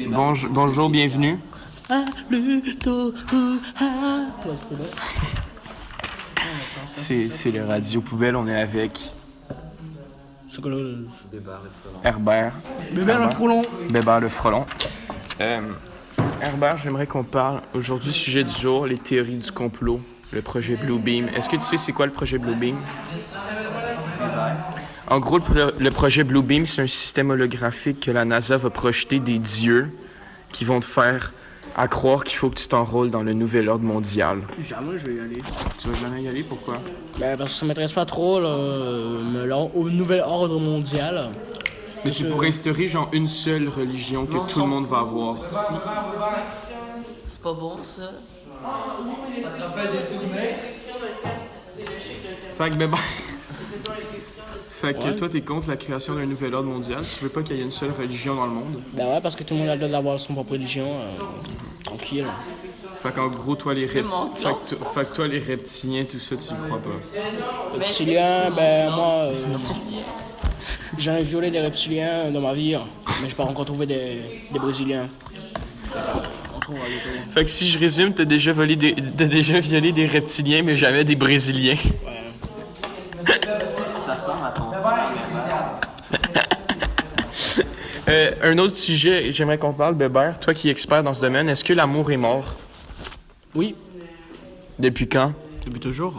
Bonjour, bienvenue. C'est le Radio Poubelle, on est avec Herbert. Bébert le Frelon. Herbert, j'aimerais qu'on parle aujourd'hui du sujet du jour, les théories du complot, le projet Bluebeam. Est-ce que tu sais c'est quoi le projet Bluebeam? En gros, le projet Bluebeam, c'est un système holographique que la NASA va projeter des dieux qui vont te faire à croire qu'il faut que tu t'enrôles dans le nouvel ordre mondial. Jamais je vais y aller. Tu vas jamais y aller, pourquoi? Ben, parce que ça m'intéresse pas trop là, au nouvel ordre mondial. Mais c'est pour instaurer genre une seule religion que tout le monde va avoir. C'est pas bon ça. Fait que Bébert... Fait que toi, t'es contre la création d'un nouvel ordre mondial. Tu veux pas qu'il y ait une seule religion dans le monde. Ben ouais, parce que tout le monde a le droit d'avoir son propre religion. Tranquille. Fait qu'en gros, toi, les reptiliens, tout ça, tu y crois pas. Reptiliens, ben moi, j'en ai violé des reptiliens dans ma vie, mais j'ai pas encore trouvé des Brésiliens. Fait que si je résume, t'as déjà violé des reptiliens, mais jamais des Brésiliens. Ouais. Ça ressemble à ton Un autre sujet, j'aimerais qu'on parle, Bébert, toi qui es expert dans ce domaine, est-ce que l'amour est mort? Oui, Depuis quand? depuis toujours.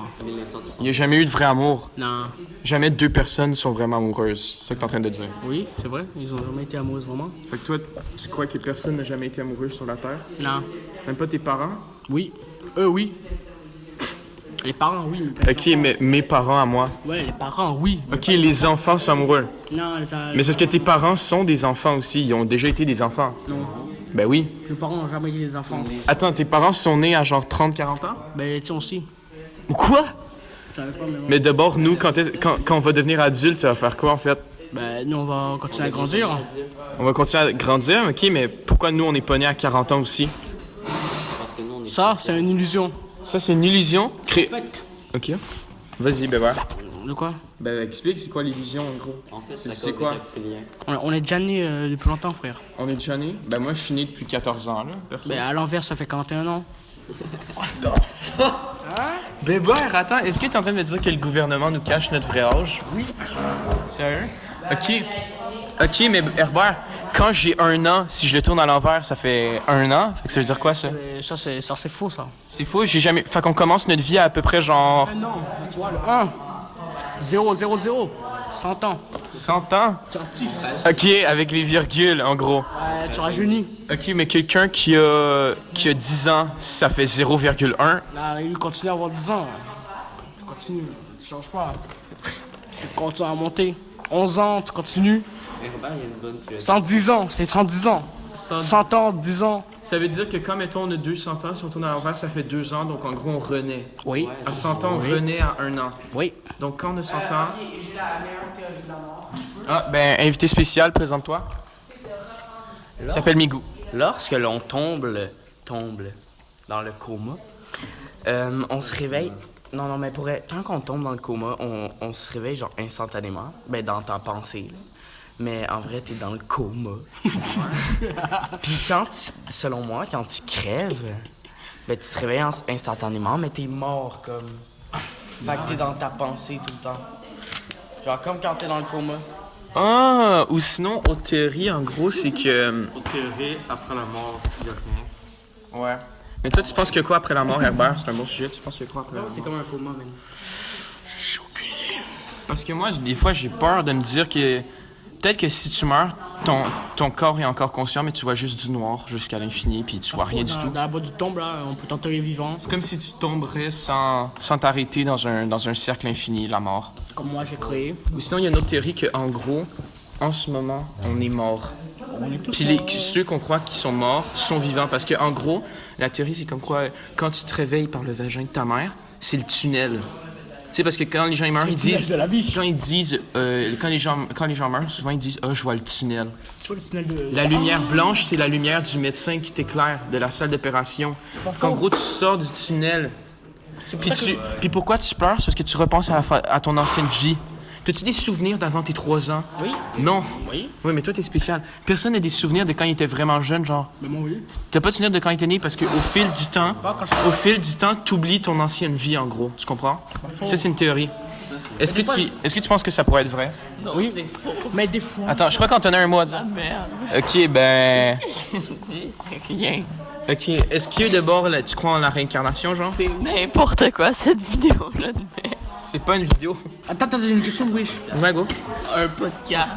Il n'y a jamais eu de vrai amour. Non. Jamais deux personnes sont vraiment amoureuses. C'est ça que t'es en train de dire. Oui, c'est vrai, ils ont jamais été amoureux vraiment. Fait que toi, tu crois que personne n'a jamais été amoureux sur la Terre? Non. Même pas tes parents? Oui. Oui. Les parents, oui. Mais Ok, mais mes parents à moi. Ouais, les parents, oui. Ok, les enfants sont amoureux. Non, Mais c'est parce que tes parents sont des enfants aussi. Ils ont déjà été des enfants. Non. Ben oui. Les parents n'ont jamais été des enfants. Attends, tes parents sont nés à genre 30-40 ans? Ben, les tiens aussi. Quoi? Je savais pas, mais ouais. Mais d'abord, nous, quand on va devenir adulte, ça va faire quoi en fait? Ben, nous, on va continuer à grandir. On va continuer à grandir, ok, mais pourquoi nous, on n'est pas nés à 40 ans aussi? Ça, c'est une illusion. Ça, c'est une illusion? Ok. Vas-y, Bébert. De quoi? Ben, explique, c'est quoi l'illusion, en gros? En fait, C'est quoi? On est déjà né depuis longtemps, frère. On est déjà nés? Ben, moi, je suis né depuis 14 ans, là, perso. Ben, à l'envers, ça fait 41 ans. Bébert, attends, est-ce que tu es en train de me dire que le gouvernement nous cache notre vrai âge? Oui. Sérieux? Ok, mais Herbert, quand j'ai 1 an, si je le tourne à l'envers, ça fait 1 an. Fait que ça veut dire quoi, ça? Ça, c'est faux, ça. C'est faux, j'ai jamais... Fait qu'on commence notre vie à peu près genre... Non, tu vois, le 1. 0, 0, 0. 100 ans. 100 ans? Tu as un petit. Ok, avec les virgules, en gros. Ouais, tu rajeunis. Ok, mais quelqu'un qui a 10 ans, ça fait 0,1. Là, il continue à avoir 10 ans. Tu continues, tu changes pas. Tu continues à monter. 11 ans, tu continues. Herbert, il y a une bonne philosophie. 110 ans, c'est 110 ans. 100 ans, 10 ans. Ça veut dire que quand, mettons, on a 200 ans, si on tourne à l'envers, ça fait 2 ans, donc en gros, on renaît. Oui. À 100 ans, on renaît à 1 an. Oui. Donc quand on a 100 ans... Ah, ben, invité spécial, présente-toi. Il s'appelle Migou. Lorsque l'on tombe dans le coma, on se réveille. Non, mais quand on tombe dans le coma, on se réveille genre instantanément. Ben, dans ta pensée, là. Mais en vrai, t'es dans le coma. Puis selon moi, quand tu crèves, ben, tu te réveilles instantanément, mais t'es mort comme. Fait que t'es dans ta pensée tout le temps. Genre comme quand t'es dans le coma. Ah, ou sinon, autre théorie, en gros, c'est que... Aux théories, après la mort, il n'y a rien. Ouais. Mais toi, tu penses que quoi après la mort, Herbert? C'est un bon sujet. Tu penses que quoi après la mort? C'est comme un coma, man. J'ai aucune idée. Parce que moi, des fois, j'ai peur de me dire que... Peut-être que si tu meurs, ton corps est encore conscient, mais tu vois juste du noir jusqu'à l'infini, puis tu vois rien du tout. Dans la boîte du tombe, là, on peut t'enterrer vivant. C'est comme si tu tomberais sans t'arrêter dans un cercle infini, la mort. Comme moi, j'ai créé. Ou sinon, il y a une autre théorie qu'en gros, en ce moment, on est mort. On est tous Puis ceux qu'on croit qui sont morts sont vivants. Parce que en gros, la théorie, c'est comme quoi, quand tu te réveilles par le vagin de ta mère, c'est le tunnel. Tu sais, parce que quand les gens ils meurent, ils disent... de la vie. Quand les gens meurent, souvent ils disent « Ah, je vois le tunnel ». Tu vois le tunnel de... La lumière blanche, c'est la lumière du médecin qui t'éclaire de la salle d'opération. En gros, tu sors du tunnel. Puis pourquoi tu pleures? C'est parce que tu repenses à ton ancienne vie. T'as-tu des souvenirs d'avant tes 3 ans? Oui. Non. Oui. Oui, mais toi, t'es spécial. Personne n'a des souvenirs de quand il était vraiment jeune, genre. Mais moi, oui. T'as pas de souvenirs de quand il était né parce qu'au fil du temps, Pas quand je- au fil du temps, t'oublies ton ancienne vie, en gros. Tu comprends? Ça, c'est une théorie. Est-ce que tu penses que ça pourrait être vrai? Oui. Mais des fois. Attends, je crois qu'Antonin a un mot à dire. Merde. Ok, ben. C'est rien. Ok, est-ce que d'abord, là, tu crois en la réincarnation, genre? C'est n'importe quoi cette vidéo-là de merde. C'est pas une vidéo. Attends, j'ai une question, Wish. Ouais, go. Un podcast.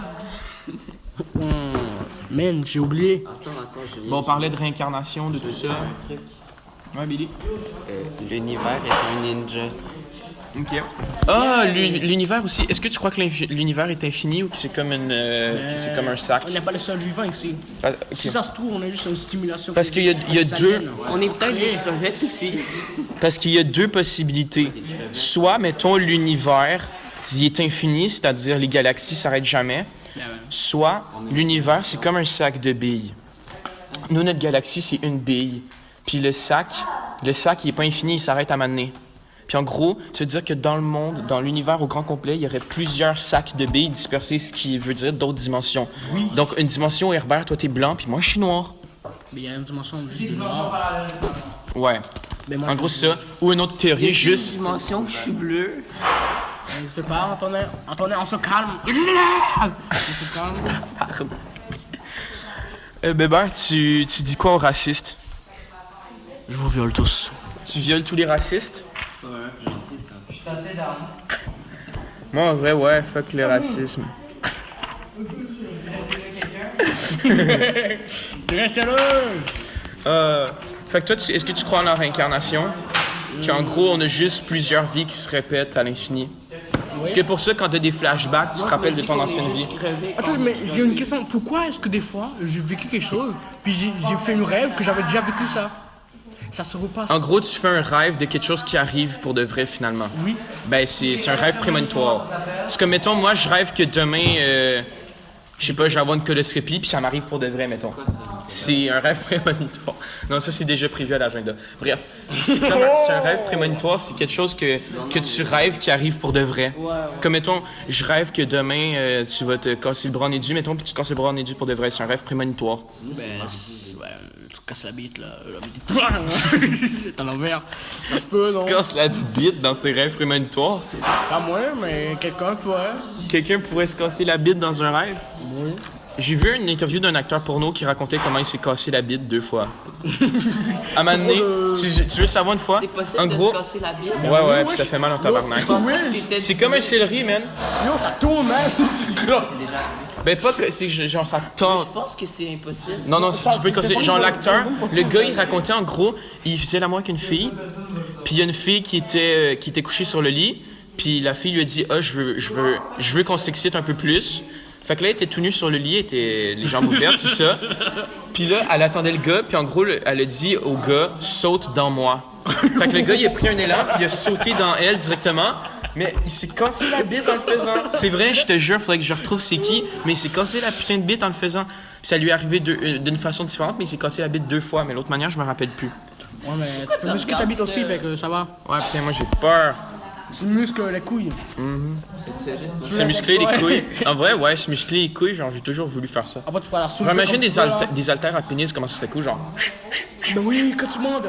Man, j'ai oublié. Bon, on parlait de réincarnation, de tout ça. Ouais, Billy? L'univers est un ninja. Ok. Ah, l'univers aussi. Est-ce que tu crois que l'univers est infini ou que c'est comme que c'est comme un sac? On n'est pas le seul vivant ici. Ah, ok. Si ça se trouve, on a juste une stimulation. Parce qu'il y a deux. On est peut-être des crevettes aussi. Parce qu'il y a deux possibilités. Soit, mettons, l'univers, il est infini, c'est-à-dire les galaxies s'arrêtent jamais. Soit, l'univers, c'est comme un sac de billes. Nous, notre galaxie, c'est une bille. Puis le sac, il est pas infini, il s'arrête à un moment donné. Puis en gros, ça veut dire que dans le monde, dans l'univers au grand complet, il y aurait plusieurs sacs de billes dispersés, ce qui veut dire d'autres dimensions. Oui. Donc, une dimension, Herbert, toi, t'es blanc, puis moi, je suis noir. Mais il y a une dimension juste de noir. Ouais. Mais moi, En je gros, suis- c'est ça. Ou une autre théorie, juste... Dimension que je suis bleu. Je sais pas, Antonin. Antonin, on se calme. On se calme. Bébert, tu dis quoi aux racistes? Je vous viole tous. Tu violes tous les racistes? Moi, en vrai, ouais, fuck le racisme. Dressez-le! Fait que toi, est-ce que tu crois en la réincarnation? Qu'en gros, on a juste plusieurs vies qui se répètent à l'infini? Oui. Que pour ça, quand t'as des flashbacks, tu te rappelles de ton ancienne vie? Attends, mais j'ai une question. Pourquoi est-ce que des fois, j'ai vécu quelque chose, puis j'ai fait un rêve que j'avais déjà vécu ça? Ça se repasse. En gros, tu fais un rêve de quelque chose qui arrive pour de vrai, finalement. Oui. Ben, c'est un rêve prémonitoire. C'est comme, mettons, moi, je rêve que demain, je sais pas, je vais avoir une coloscopie, puis ça m'arrive pour de vrai, mettons. C'est un rêve prémonitoire. Non, ça, c'est déjà prévu à l'agenda. Bref, c'est un rêve prémonitoire, c'est quelque chose que tu rêves qui arrive pour de vrai. Comme, mettons, je rêve que demain, tu vas te casser le bras en édu, mettons, puis tu te casses le bras en édu pour de vrai. C'est un rêve prémonitoire. Ben, ouais, tu te casses la bite, là. C'est à l'envers. Ça se peut, non? Tu te casses la bite dans tes rêves prémonitoires. Pas moi, mais quelqu'un pourrait. Quelqu'un pourrait se casser la bite dans un rêve? Oui. J'ai vu une interview d'un acteur porno qui racontait comment il s'est cassé la bite 2 fois. À un moment donné, tu veux savoir une fois? C'est possible En de gros, se casser la bite. ouais, puis ça fait mal en tabarnak. C'est comme un céleri, man. Yo, ça tourne, man! Ben, pas que c'est genre ça Je tord. pense que c'est impossible. Non, non, si tu peux le casser. Genre, l'acteur, le gars, il racontait en gros, il faisait l'amour avec une fille, puis il y a une fille qui était couchée sur le lit, puis la fille lui a dit, ah, je veux qu'on s'excite un peu plus. Fait que là, elle était tout nue sur le lit, elle était les jambes ouvertes, tout ça. Puis là, elle attendait le gars, puis en gros, elle a dit au gars, saute dans moi. Fait que le gars, il a pris un élan, puis il a sauté dans elle directement. Mais il s'est cassé la bite en le faisant. C'est vrai, je te jure, faudrait que je retrouve c'est qui, mais il s'est cassé la putain de bite en le faisant. Puis ça lui est arrivé d'une façon différente, mais il s'est cassé la bite 2 fois. Mais l'autre manière, je me rappelle plus. Ouais, mais tu peux muscler ta bite aussi, fait que ça va. Ouais, putain, moi j'ai peur. Tu muscles les couilles. C'est muscler les couilles. En vrai, ouais, c'est muscler les couilles, genre j'ai toujours voulu faire ça. Après, tu peux aller soulever. J'imagine comme des, tu veux, là. des haltères à pénis, comment ça serait cool, genre. Ben oui, quand tu montes.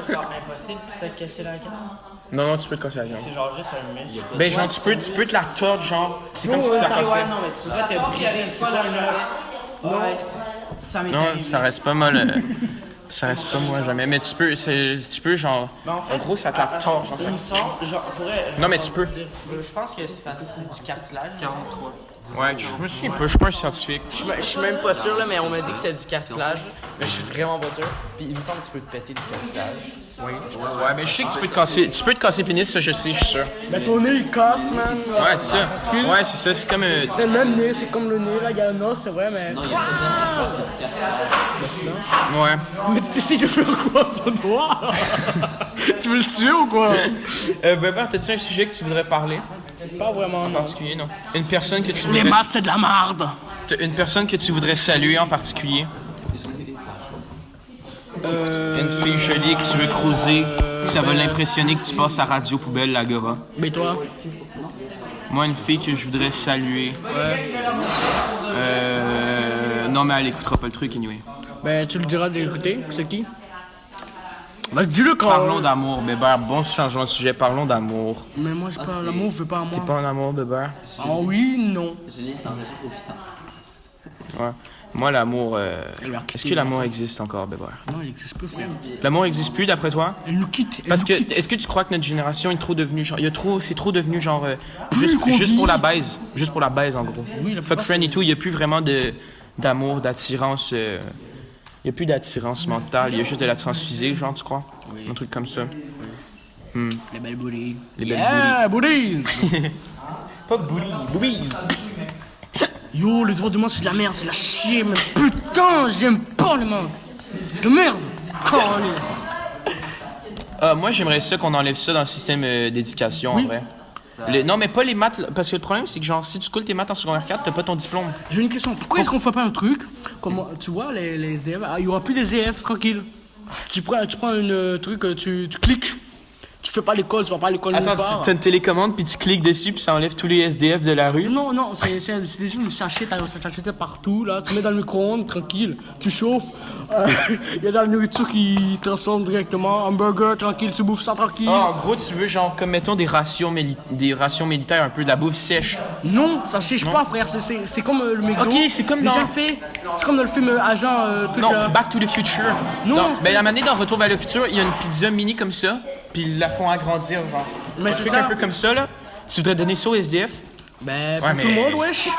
Genre impossible de se casser la gueule. Non, non, tu peux te casser la jambe. C'est genre juste un muscle. Ben, genre, tu peux te la tordre, genre. C'est comme si tu la cassais. non, mais tu peux pas te briser. C'est pas un os. Ouais. Ça m'est Non, arrivé. ça reste pas mal. Ça reste pas moi jamais. Mais tu peux genre. Mais en fait, En gros, ça te la tord, genre. Il me semble, genre, Non, mais tu peux. Je pense que c'est parce que c'est du cartilage. 43. Ouais, je me souviens pas, je suis pas un scientifique. Je suis même pas sûr, là, mais on m'a dit que c'est du cartilage. Mais je suis vraiment pas sûr. Puis il me semble que tu peux te péter du cartilage. Oui. Ouais, mais je sais que tu peux te casser le pénis, ça je sais, je suis sûr. Ben ton nez, il casse, man. Ouais, c'est ça. Ouais, c'est ça, c'est comme. C'est le même nez, c'est comme le nez, là, il y a un os, c'est vrai, mais. Ouais. Mais tu essaies de faire quoi, son doigt? Tu veux le tuer ou quoi? Bébert, t'as-tu un sujet que tu voudrais parler? Pas vraiment, En non. particulier, non? Une personne que tu Les voudrais. maths, c'est de la marde. Une personne que tu voudrais saluer en particulier? Une fille jolie que tu veux croiser. Ça va l'impressionner que tu passes à Radio Poubelle, l'Agora. Mais toi? Moi, une fille que je voudrais saluer. Non, mais elle écoutera pas le truc, anyway. Ben, tu le diras d'écouter. C'est qui? Vas-y, dis-le quand. Parlons d'amour, Bébert. Bon changement de sujet, parlons d'amour. Mais moi, je parle d'amour, je veux pas à moi. T'es pas en amour, Bébert? Ah oui, non. Ouais. Moi, l'amour. Est-ce que l'amour existe encore, Bébert? Non, il existe plus, frère. L'amour existe plus, d'après toi? Elle nous quitte. Parce que, est-ce que tu crois que notre génération est trop devenue genre, c'est trop devenu genre, Plus qu'on juste vit. pour la baise, juste pour la baise en gros. Oui, la Fuck plupart, friend et tout, il y a plus vraiment d'amour, d'attirance, il y a plus d'attirance mentale, il y a juste de l'attirance physique, genre, tu crois? Un truc comme ça. Les belles booties. Les belles booties. Pas bully, Louise. Yo, le droit du monde, c'est de la merde, c'est de la chier, mais putain, j'aime pas les mains. C'est de merde. Calé. Moi, j'aimerais ça qu'on enlève ça dans le système d'éducation, en vrai. Non, mais pas les maths, parce que le problème, c'est que genre, si tu coules tes maths en secondaire 4, t'as pas ton diplôme. J'ai une question. Pourquoi est-ce qu'on fait pas un truc comme, tu vois, les SDF, il y aura plus des SDF, tranquille. Tu prends un truc, tu cliques. Tu fais pas l'école, tu vas pas à l'école nulle Attends, part. tu as une télécommande, puis tu cliques dessus, puis ça enlève tous les SDF de la rue. Non, c'est juste une sachet, t'as une sachet partout, là. Tu mets dans le micro-ondes, tranquille. Tu chauffes. Il y a de la nourriture qui transforme directement. Hamburger, tranquille, tu bouffes ça tranquille. Ah, en gros, tu veux genre comme mettons des rations militaires, un peu de la bouffe sèche. Non, ça sèche pas, frère. C'est comme le McDo. Ok, c'est comme déjà dans- fait. C'est comme dans le film Agent. Truc, Non, là. Back to the Future. Non. Ben la manée dans Retour vers le futur, il y a une pizza mini comme ça, puis ils la font agrandir genre. Mais Un c'est truc ça. un peu comme ça là. Tu voudrais donner ça au SDF? Ben, Ouais, pour tout le mais- monde, wesh.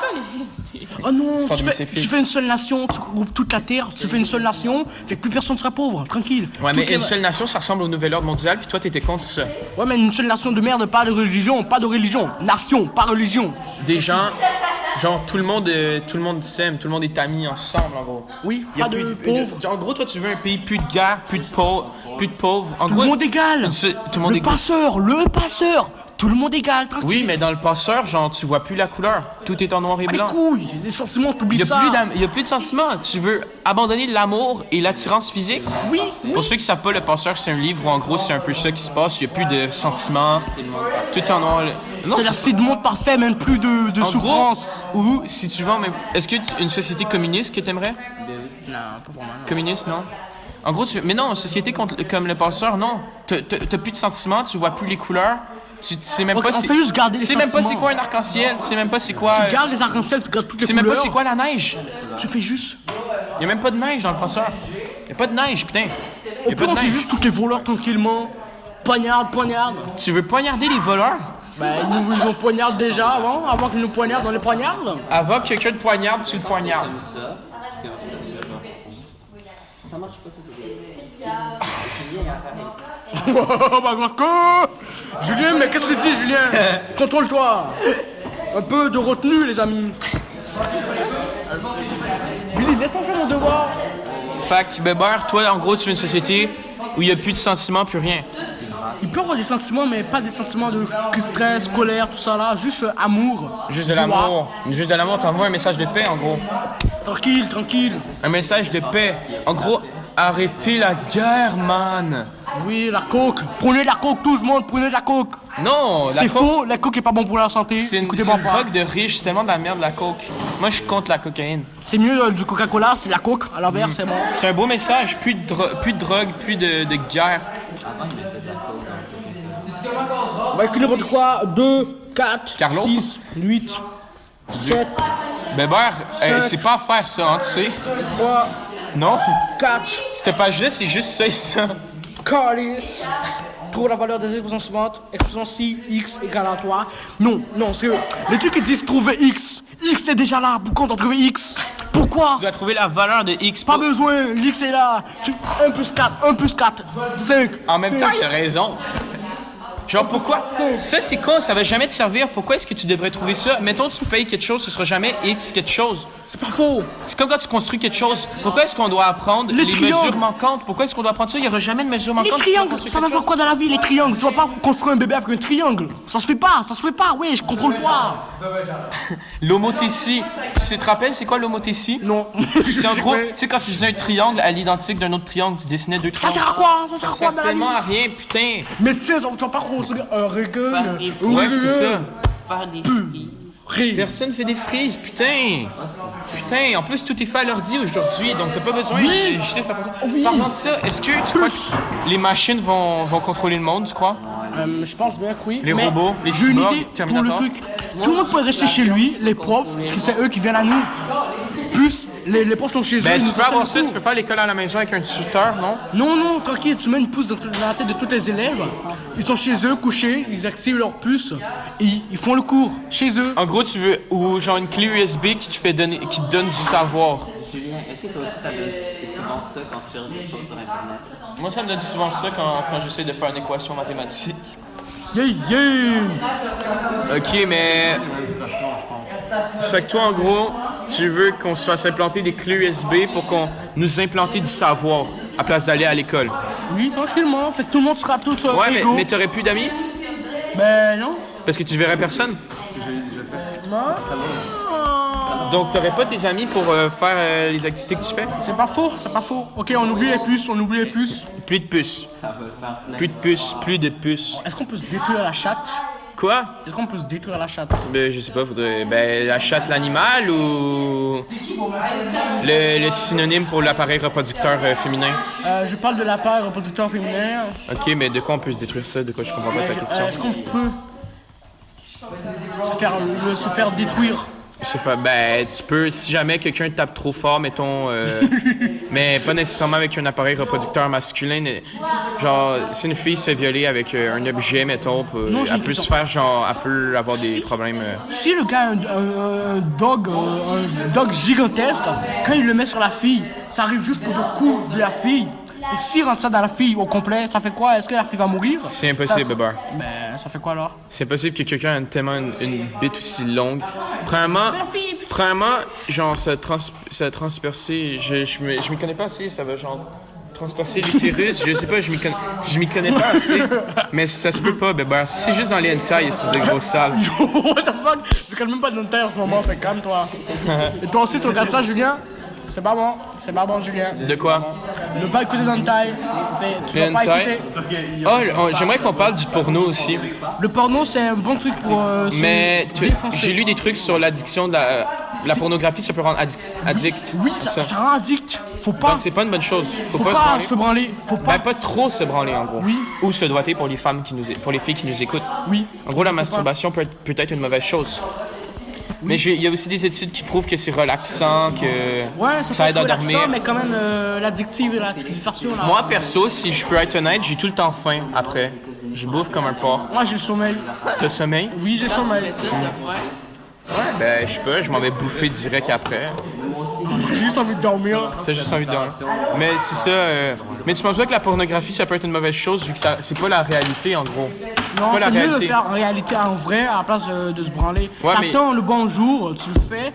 Oh non, Sans tu donner fais, ses fils. tu fais une seule nation, tu regroupes toute la terre, tu fais une seule nation, fait que plus personne sera pauvre, tranquille. Ouais, mais Toutes les- une seule nation, ça ressemble au nouvel ordre mondial, puis toi t'étais contre ça. Ouais, mais une seule nation de merde, pas de religion, pas de religion. Nation, pas religion. Des gens, genre tout le monde s'aime, tout le monde est ami ensemble en gros. Oui, Y a pas de plus pauvres. En gros, toi tu veux un pays plus de guerre, plus de pauvres. En Tout gros, le monde égal. tout le monde Le est égal. passeur, tout le monde égal, tranquille. Oui, mais dans le passeur, genre tu vois plus la couleur, tout est en noir et Ah, les blanc. couilles, les sentiments, Il t'oublies y, ça. a plus de sentiments. Tu veux abandonner l'amour et l'attirance physique? Oui, Pour ceux qui savent pas, Le Passeur, c'est un livre où en gros c'est un peu ça qui se passe. Il y a plus de sentiments. Tout est en noir. Non, c'est c'est le monde parfait, même plus de en souffrance. gros, ou si tu veux, est-ce que une société communiste que t'aimerais? Non, pas vraiment. Communiste, non? En gros, mais non, une société comme Le Passeur, non. T'as plus de sentiments, tu vois plus les couleurs. Tu sais même Ok, pas on fait juste garder les tu sais même pas c'est sentiments. quoi un arc-en-ciel, tu sais même pas c'est quoi. Tu gardes les arcs-en-ciel, tu gardes toutes Tu les sais même couleurs. pas c'est quoi la neige. Tu fais juste. Y a même pas de neige dans Le Passeur. Y a pas de neige, putain. Au Y a pire, pas on de tue neige. juste tous les voleurs tranquillement. Poignarde. Tu veux poignarder les voleurs? Ben, ils nous poignardent déjà avant qu'ils nous poignardent, on les poignarde. Avant que quelqu'un te poignarde, tu le poignardes. Oh bah parce que... Julien, mais qu'est-ce que tu dis, Julien? Contrôle-toi. Un peu de retenue, les amis. Billy, laisse-moi faire mon devoir. Fait que, Bébert, toi, en gros, tu veux une société où il n'y a plus de sentiments, plus rien. Il peut avoir des sentiments, mais pas des sentiments de stress, colère, tout ça là. Juste amour. Juste de joie. l'amour. Juste de l'amour, t'envoies un message de paix, en gros. Tranquille. Un message de paix. En gros, arrêtez la guerre, man. Oui, la coke. Prenez de la coke, tout le monde, prenez de la coke. Non, la C'est coke, faux, la coke est pas bon pour la santé. c'est une Écoutez-moi pas. drogue de riche, c'est tellement de la merde, la coke. Moi, je suis contre la cocaïne. C'est mieux du Coca-Cola, c'est la coke. À l'envers, c'est bon. C'est un beau message, plus de drogue, plus de guerre. Bah écoutez n'importe quoi, 2, 4, Carlo? 6, 8, 7, Bébert, Cinq. c'est pas à faire ça, hein, tu sais. 3, Non? 4, Cette page-là, c'est juste ça et ça. calice. Trouve la valeur des expressions suivantes. Expression si x égale à 3. Non, c'est les trucs qui disent trouver x. X est déjà là, pourquoi on doit trouver x? Pourquoi? Tu dois trouver la valeur de X. Pas besoin, x est là. 1 plus 4, 1 plus 4, 5. En même temps, il a raison. Genre, pourquoi? Ça, c'est con, ça va jamais te servir. Pourquoi est-ce que tu devrais trouver ça? Mettons, tu payes quelque chose, ce sera jamais X quelque chose. C'est pas faux. C'est comme quand tu construis quelque chose. Pourquoi est-ce qu'on doit apprendre les triangles. mesures manquantes? Pourquoi est-ce qu'on doit apprendre ça? Il n'y aura jamais de mesures Les manquantes. triangles, ça va faire quoi dans la vie, les triangles? Tu vas pas construire un bébé avec un triangle. Ça se fait pas, wesh, contrôle-toi. L'homothétie. Tu te rappelles, c'est quoi l'homothétie? Non. C'est en gros, tu sais, quand tu faisais un triangle à l'identique d'un autre triangle, tu dessinais deux Ça triangles. sert à quoi? Ça sert à quoi sert dans la vie? tellement à rien, putain. Médecin, tu vas pas construire un recul. Ouais, c'est ça. Faire des frises. Personne fait des frises, putain! Putain, en plus, tout est fait à l'ordi aujourd'hui, donc t'as pas besoin de jeter faire ça. Oui. Parlant de ça, est-ce que tu crois que les machines vont contrôler le monde, tu crois? Je pense bien que oui. Les Mais robots, les j'ai une cyborgs, idée pour le Terminator. truc. Tout le monde peut rester chez lui, les profs, qui c'est eux qui viennent à nous. Plus, les profs sont chez eux. Ben, ils tu nous peux avoir enseignent ça, le tu peux cours. faire l'école à la maison avec un instituteur, non? Non, tranquille, tu mets une puce dans la tête de tous les élèves. Ils sont chez eux, couchés, ils activent leur puce et ils font le cours chez eux. En gros, tu veux, ou genre une clé USB qui te donne du savoir. Julien, est-ce que toi aussi ça te donne souvent ça quand tu cherches des choses sur Internet? Moi, ça me donne souvent ça quand j'essaie de faire une équation mathématique. Yeah! Ok, mais. Fait que toi, en gros, tu veux qu'on se fasse implanter des clés USB pour qu'on nous implante du savoir à place d'aller à l'école. Oui, tranquillement. Fait que tout le monde sera tout seul. Ouais, égaux. mais t'aurais plus d'amis? Ben non. Parce que tu verrais personne. Non. Donc, t'aurais pas tes amis pour faire les activités que tu fais? C'est pas faux. Ok, on oublie les puces, Plus de puces. Plus de puces, plus de puces. Est-ce qu'on peut se détruire la chatte? Quoi? Est-ce qu'on peut se détruire la chatte? Ben, je sais pas, faudrait. Ben, la chatte, l'animal ou. Le synonyme pour l'appareil reproducteur féminin? Je parle de l'appareil reproducteur féminin. Ok, mais de quoi on peut se détruire ça? De quoi je comprends pas ta question? Est-ce qu'on peut se faire détruire? Ben, tu peux, si jamais quelqu'un tape trop fort, mettons, mais pas nécessairement avec un appareil reproducteur masculin, genre, si une fille se fait violer avec un objet, mettons, Non, j'ai elle une peut question. se faire, genre, elle peut avoir des problèmes. Si le gars a un dog gigantesque, quand il le met sur la fille, ça arrive juste pour le cou de la fille. Fait que s'il rentre ça dans la fille au complet, ça fait quoi? Est-ce que la fille va mourir? C'est impossible, Ça- Bébert. Ben, ça fait quoi alors? C'est impossible que quelqu'un ait tellement une bite aussi longue. Premièrement, genre, ça transpercer, je m'y connais pas assez, ça va genre transpercer l'utérus, je sais pas, je m'y connais pas assez, mais ça se peut pas, Bébert. C'est juste dans les hentai, espèce de grosse salle. What the fuck? Je calme même pas de notre taille en ce moment, fait calme-toi. Et toi aussi, tu regardes ça, Julien? C'est pas bon, Julien. De quoi? Ne pas écouter dans le taille. Tu Le dois pas hentai? écouter. Oh, j'aimerais qu'on parle du porno aussi. Le porno, c'est un bon truc pour Mais se défoncer. j'ai lu des trucs sur l'addiction de la pornographie, ça peut rendre addict. Oui, C'est ça rend addict. Faut pas, Donc c'est pas une bonne chose. Faut faut pas pas se se branler. branler. Faut pas. Ben, pas trop se branler en gros. Oui. Ou se doiter pour les femmes pour les filles qui nous écoutent. Oui. En gros, la Faut pas. masturbation peut être une mauvaise chose. Mais il y a aussi des études qui prouvent que c'est relaxant, que Ouais, ça aide à dormir. mais quand même l'addictive et la diversion là. Moi perso, si je peux être honnête, j'ai tout le temps faim après. Je bouffe comme un porc. Moi, j'ai le sommeil. Le sommeil? Oui, j'ai le sommeil. Ben, je sais pas, je m'en vais bouffer direct après. J'ai juste envie de dormir. T'as juste envie de dormir. Mais c'est ça. Mais tu penses pas que la pornographie, ça peut être une mauvaise chose vu que c'est pas la réalité en gros? Non, pas la c'est mieux de réalité. faire en réalité en vrai à la place de se branler. Ouais, mais- T'attends le bon jour, tu le fais.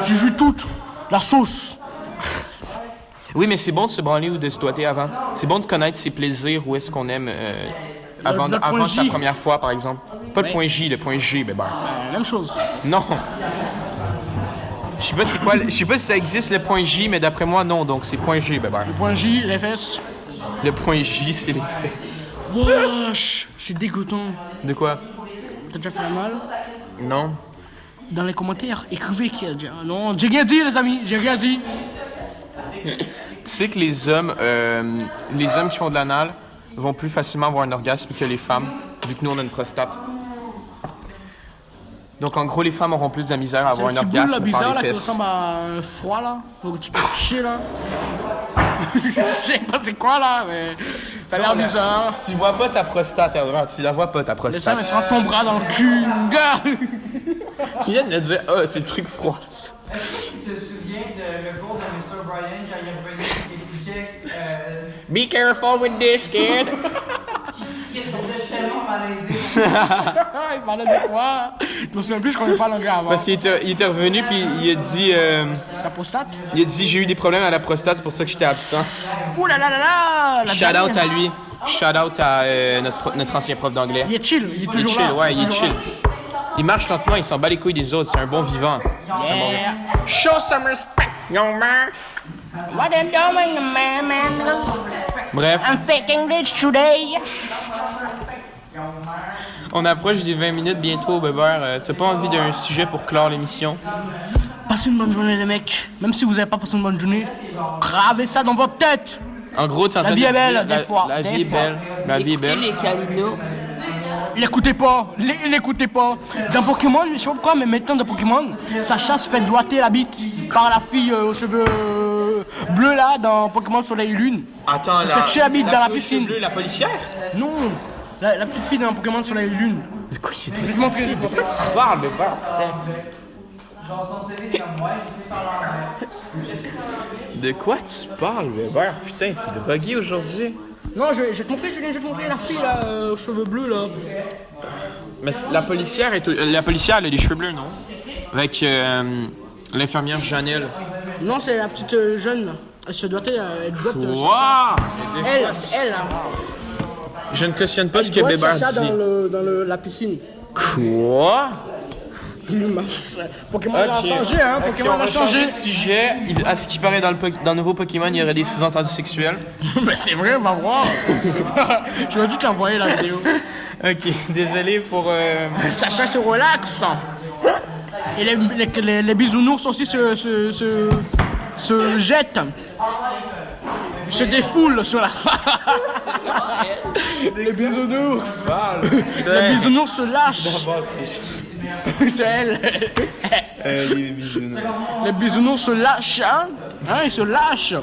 Tu joues toute la sauce. Oui, mais c'est bon de se branler ou de se doiter avant. C'est bon de connaître ses plaisirs, où est-ce qu'on aime avant le point sa J. première fois, par exemple. Pas le point J, le point G, ben. Même chose. Non. Je sais pas c'est quoi, je sais pas si ça existe le point J, mais d'après moi non, donc c'est point G, ben. Le point J, les fesses. Le point J, c'est les fesses. Wesh, c'est dégoûtant. De quoi? T'as déjà fait la mal? Non. Dans les commentaires, écrivez qui a dit. Ah non, j'ai rien dit, les amis, j'ai rien dit. Tu sais que les hommes qui font de l'anal vont plus facilement avoir un orgasme que les femmes, vu que nous on a une prostate. Donc en gros, les femmes auront plus de misère à C'est avoir un un petit boule là, orgasme bizarre par là, les qui fesses. ressemble à un foie là. Faut que tu peux toucher là. Je sais pas c'est quoi là, mais ça a l'air bizarre. Tu vois pas ta prostate, Edouard, tu la vois pas ta Mais ça, prostate. mais tu rentres ton bras dans le cul, gars. Qui vient de me dire, oh, c'est le truc froid. Ça. Tu te souviens de le cours de Mr. Brian quand il est revenu et expliquait Be careful with this, kid. qu'il était tellement malaisé Il parlait de quoi? Je me souviens plus, je connais pas l'anglais avant. Parce qu'il était revenu puis il a dit Sa prostate? il a dit j'ai eu des problèmes à la prostate, c'est pour ça que j'étais absent. Ouh là là là là! La Shout out dernière. à lui. Shout out à notre ancien prof d'anglais. Il est chill, il est Il est toujours chill, là. ouais, il est toujours chill. Il marche lentement, il s'en bat les couilles des autres, c'est un bon vivant. là. Yeah. Show some respect, young man. What I'm doing, man. Bref, I'm speaking English today. on approche des 20 minutes bientôt, Bébert. T'as pas envie d'un sujet pour clore l'émission? Passez une bonne journée, les mecs. Même si vous avez pas passé une bonne journée, gravez ça dans votre tête. En gros, t'es en train vie de est belle, dire, des fois, La des vie est fois. belle. La vie est Écoutez belle. les Kalinours. L'écoutez pas, l'écoutez pas. Dans Pokémon, je sais pas pourquoi, mais maintenant dans Pokémon, Sacha se fait doigter la bite par la fille aux cheveux bleus là dans Pokémon Soleil et Lune. Attends, se fait tuer la bite dans la piscine. Bleue, la policière? Non, la petite fille dans Pokémon Soleil et Lune. De quoi c'est Je vais te montrer. tu parles, Bébert? Genre son CV est comme moi, je sais parler anglais. De quoi tu parles, Bébert? Putain, t'es drogué aujourd'hui. Non, je vais te montrer, Julien, je vais te montrer la fille là, aux cheveux bleus là. Mais la policière, la policière, elle a des cheveux bleus, non? Avec l'infirmière Janelle. Non, c'est la petite jeune là. Elle se doit elle doit Wow! Elle, c'est elle là. Je ne cautionne pas ce que Doit Bébert Sacha dit. dans la piscine. Quoi? Pokémon a changé, hein. Pokémon a changé. de sujet. À ce qui paraît, dans le nouveau Pokémon, il y aurait des sous-entendus sexuels. Mais c'est vrai, on va voir. Je vais juste t'envoyer la vidéo. Ok, désolé pour... Sacha se relaxe. Et les bisounours aussi se jettent. Se défoulent sur la femme. Les bisounours. Les bisounours se lâchent. C'est elle. les bisounours. Les bisounours se lâchent, hein. Ils se lâchent.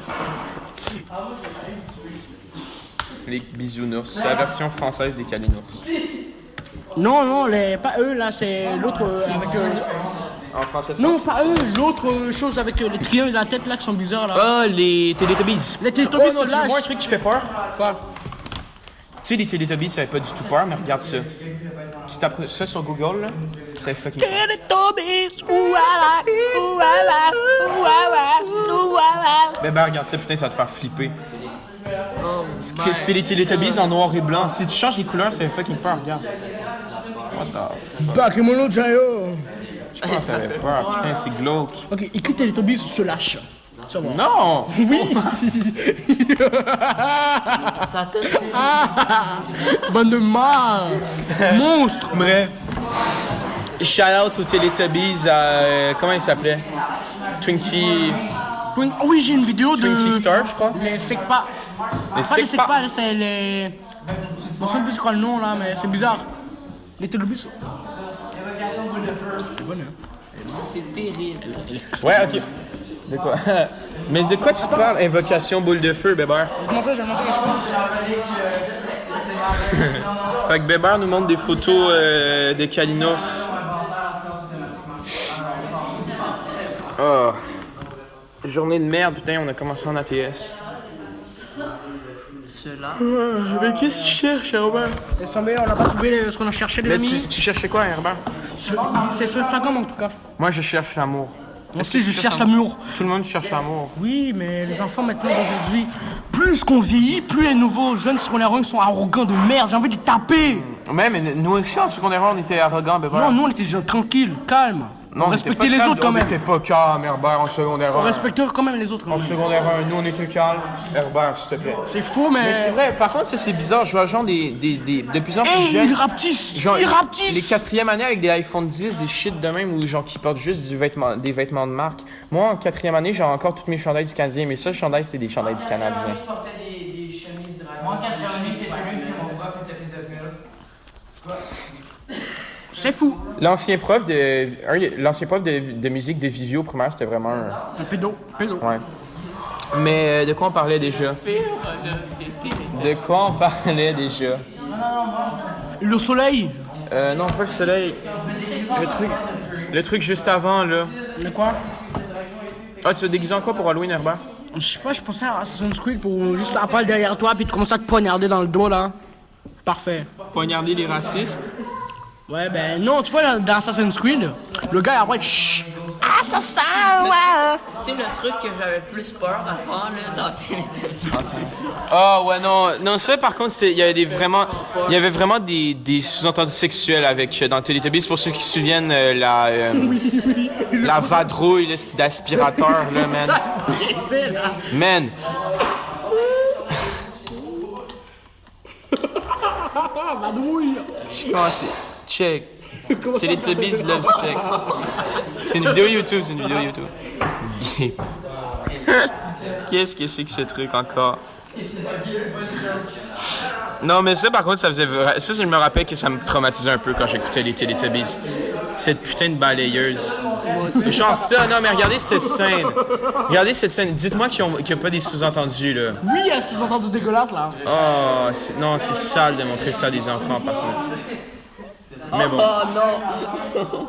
Les bisounours. C'est la version française des Kalinours. Non, pas eux là, c'est l'autre avec. En français, Non, pas eux, l'autre chose avec les triangles de la tête là qui sont bizarres là. Ah, les Teletubbies. Les Teletubbies se Tu veux voir un lâchent. truc qui fait peur? Quoi? Tu sais, les Teletubbies, ça fait pas du tout peur, mais regarde ça. Tu tapes ça sur Google, là, ça fait fucking peur. Teletubbies, ouala, ouala, ouala, ouala. Ben, regarde ça, putain, ça va te faire flipper. C'est les Teletubbies en noir et blanc. Si tu changes les couleurs, ça fait fucking peur, regarde. What the fuck? Bakemono Jayo. Je pense que ça fait peur, putain, c'est glauque. Ok, écrit Teletubbies se lâche. Ça va. Non! Oui. Ça te Bande de marre. Monstre. Bref. Shout out aux Teletubbies à... comment il s'appelait? Twinkie... Oui, j'ai une vidéo de. Twinkie Star, je crois. Les Secpa. Les Pas les Secpa. Secpa, c'est les. Je me souviens plus c'est quoi le nom là, mais c'est bizarre. Les Teletubbies. Ça, c'est terrible. Ouais, ok. De quoi? Mais de quoi tu parles? Invocation boule de feu, Bébert. Je vais te montrer les choses. Fait que Bébert nous montre des photos de Kalinours. Oh. Journée de merde, putain, on a commencé en ATS. Ceux-là. Mais qu'est-ce que tu cherches, Herbert? Laisse tomber, on n'a pas trouvé ce qu'on a cherché les Mais amis. tu cherchais quoi, Herbert? C'est sur Instagram en tout cas. Moi, je cherche l'amour. Moi aussi, je cherche l'amour. Tout le monde cherche l'amour. Oui, mais les enfants maintenant d'aujourd'hui, plus qu'on vieillit, plus les nouveaux jeunes secondaires sont arrogants de merde. J'ai envie de les taper. Ouais, mais nous aussi, en secondaire, on était arrogants, Bébert. Non, nous on était jeunes tranquilles, calmes. Non, on était respectait pas les calme, autres quand même. On était pas calme, Herbert, en secondaire 1. On respectait quand même les autres. Quand En même. secondaire 1, nous, on était calme. Herbert, s'il te plaît. C'est faux, mais. Mais c'est vrai, par contre, ça, c'est bizarre. Je vois genre de plus en plus Hey, jeunes. ils rapetissent. Genre, Ils rapetissent. les quatrième année avec des iPhone 10, des shit de même, ou genre qui portent juste des vêtements de marque. Moi, en quatrième année, j'ai encore toutes mes chandails du Canadien, mais ça, le chandail, c'est des chandails du Canadien. Je portais des chemises dragons. Moi, quand je revenais, c'était plus que mon prof était pédophile. C'est fou. L'ancien prof de musique de Vivio primaire, c'était vraiment un... Un pédo. Ouais. Mais de quoi on parlait déjà? De quoi on parlait déjà? Le soleil. Non, pas le soleil. Le truc juste avant, là. De quoi? Ah, tu te déguisé en quoi pour Halloween, Herbert? Je sais pas, je pensais à Assassin's Creed pour juste la balle derrière toi puis tu commences à te poignarder dans le dos là. Parfait. poignarder les racistes. Ouais, ben non, tu vois, dans Assassin's Creed, le gars, après, chut, assassin, ouais. C'est le truc que j'avais le plus peur avant, là, dans Télétubbies. Ah ouais, non, ça par contre, il y avait vraiment des sous-entendus sexuels avec dans Teletubbies. Pour ceux qui se souviennent, la vadrouille, là, c'était d'aspirateur, là, man. C'est là. Man, Vadrouille. je commence. Check. Teletubbies love sex. C'est une vidéo YouTube, Qu'est-ce que c'est que ce truc encore? Non, mais ça, par contre, ça, je me rappelle que ça me traumatisait un peu quand j'écoutais les Teletubbies. Cette putain de balayeuse. Genre ça, non, mais regardez cette scène. Dites-moi qu'il n'y a pas des sous-entendus, là. Oui, il y a un sous-entendu dégueulasse, là. Oh, non, c'est sale de montrer ça à des enfants, par contre. Mais bon. Oh non!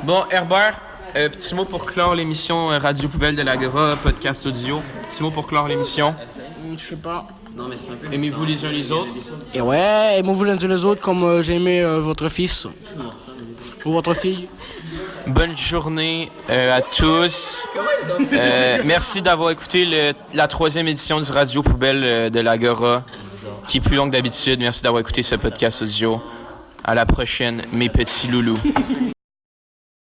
Bon, Herbert, petit mot pour clore l'émission Radio Poubelle de l'Agora, podcast audio. Petit mot pour clore l'émission. Je sais pas. Non, mais c'est un peu. Aimez-vous les uns les autres? Et ouais, aimez-vous l'un les autres comme j'ai aimé votre fils. Ou votre fille. Bonne journée à tous. Merci d'avoir écouté la 3e édition du Radio Poubelle de l'Agora, qui est plus longue d'habitude. Merci d'avoir écouté ce podcast audio. À la prochaine, mes petits loulous.